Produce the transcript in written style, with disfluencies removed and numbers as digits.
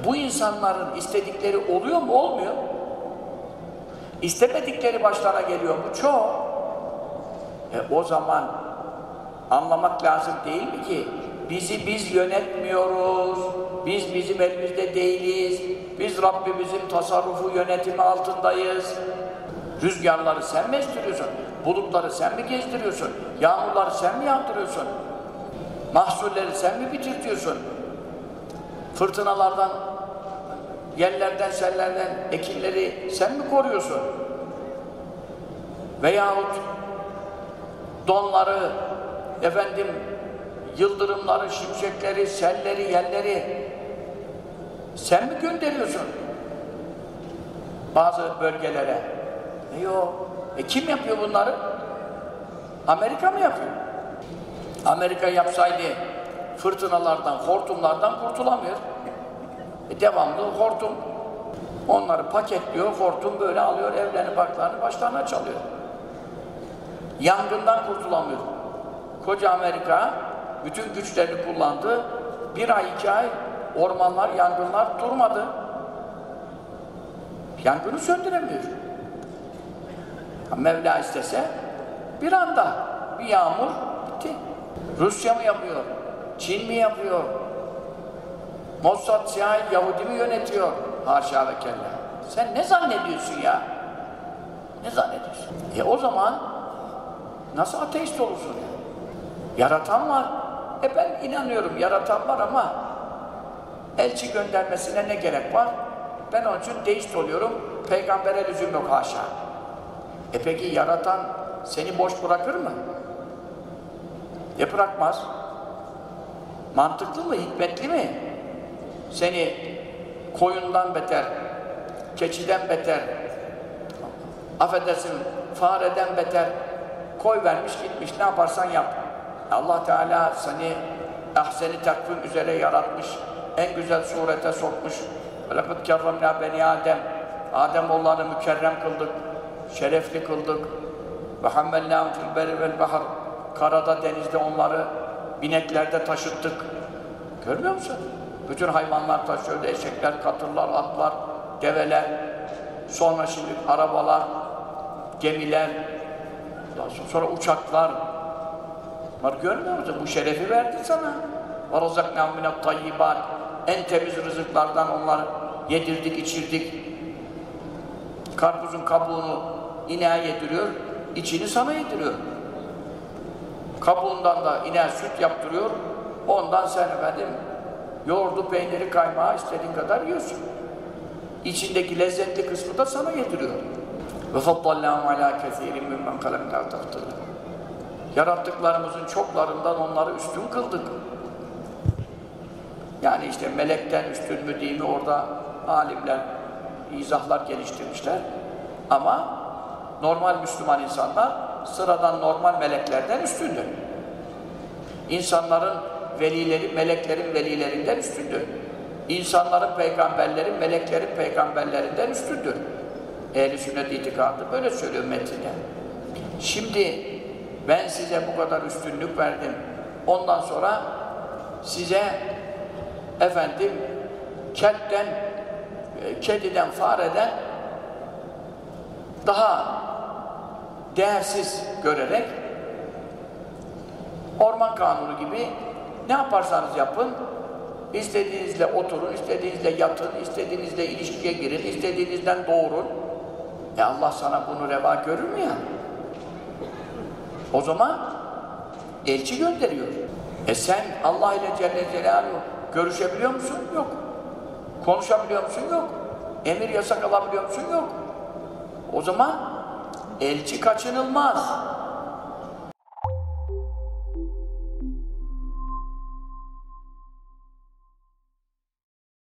Bu insanların istedikleri oluyor mu? Olmuyor. İstemedikleri başlarına geliyor mu? Çok. O zaman anlamak lazım değil mi ki bizi biz yönetmiyoruz, biz bizim elimizde değiliz, biz Rabbimizin tasarrufu yönetimi altındayız. Rüzgarları sen mi estiriyorsun? Bulutları sen mi gezdiriyorsun? Yağmurları sen mi yağdırıyorsun? Mahsulleri sen mi bitirtiyorsun? Fırtınalardan, yerlerden, sellerden ekinleri sen mi koruyorsun? Veyahut donları, yıldırımları, şimşekleri, selleri, yerleri sen mi gönderiyorsun bazı bölgelere? Yok. Kim yapıyor bunları? Amerika mı yapıyor? Amerika yapsaydı fırtınalardan, hortumlardan kurtulamıyor. Devamlı hortum onları paketliyor, hortum böyle alıyor, evlerini, barklarını başlarına çalıyor. Yangından kurtulamıyor. Koca Amerika bütün güçlerini kullandı. 1 ay, 2 ay ormanlar, yangınlar durmadı. Yangını söndüremiyor. Mevla istese bir anda bir yağmur bitti. Rusya mı yapıyor? Çin mi yapıyor? Mossad, CIA, Yahudi mi yönetiyor? Haşa ve kella. Sen ne zannediyorsun ya? Ne zannediyorsun? O zaman nasıl ateist olursun ya? Yaratan var. Ben inanıyorum yaratan var ama elçi göndermesine ne gerek var? Ben onun için deist oluyorum. Peygambere lüzum yok haşa. Peki yaratan seni boş bırakır mı? Bırakmaz. Mantıklı mı? Hikmetli mi? Seni koyundan beter, keçiden beter, affedersin fareden beter koy vermiş gitmiş, ne yaparsan yap. Allah Teala seni ahseni takvim üzere yaratmış, en güzel surete sokmuş. وَلَقَدْ كَرَّمْنَا بَنِي Adem. Ademoğullarını mükerrem kıldık, şerefli kıldık. وَحَمَّلْنَاهُمْ فِي الْبَرِّ وَالْبَحْرِ. Karada, denizde onları bineklerde taşıttık. Görmüyor musun? Bütün hayvanlar taşıyordu, eşekler, katırlar, atlar, develer. Sonra şimdi arabalar, gemiler, sonra uçaklar. Bunları görmüyor musun? Bu şerefi verdi sana. وَرَزَقْنَاهُمْ مِنَ الطَّيِّبَاتِ. En temiz rızıklardan onları yedirdik, içirdik. Karpuzun kabuğunu ineğe yediriyor, içini sana yediriyor. Kabuğundan da ineğe süt yaptırıyor, ondan sen yoğurdu, peyniri, kaymağı istediğin kadar yiyorsun. İçindeki lezzetli kısmı da sana yediriyor. وَفَضَّلْنَاهُمْ عَلَى كَثِيرٍ مِّمَّنْ خَلَقْنَا تَفْضِيلًا. Yarattıklarımızın çoklarından onları üstün kıldık. Yani işte melekten üstün mü değil mi orada alimler izahlar geliştirmişler. Ama normal Müslüman insanlar sıradan normal meleklerden üstündür. İnsanların velileri, meleklerin velilerinden üstündür. İnsanların peygamberleri, meleklerin peygamberlerinden üstündür. Ehl-i sünnet itikadı böyle söylüyor metinde. Şimdi ben size bu kadar üstünlük verdim. Ondan sonra size kelpten, kediden, fareden daha değersiz görerek orman kanunu gibi ne yaparsanız yapın, istediğinizle oturun, istediğinizle yatın, istediğinizle ilişkiye girin, istediğinizden doğurun. Allah sana bunu reva görür mü ya? O zaman elçi gönderiyor. Sen Allah ile Celle Celaluhu görüşebiliyor musun? Yok. Konuşabiliyor musun? Yok. Emir yasak alabiliyor musun? Yok. O zaman elçi kaçınılmaz.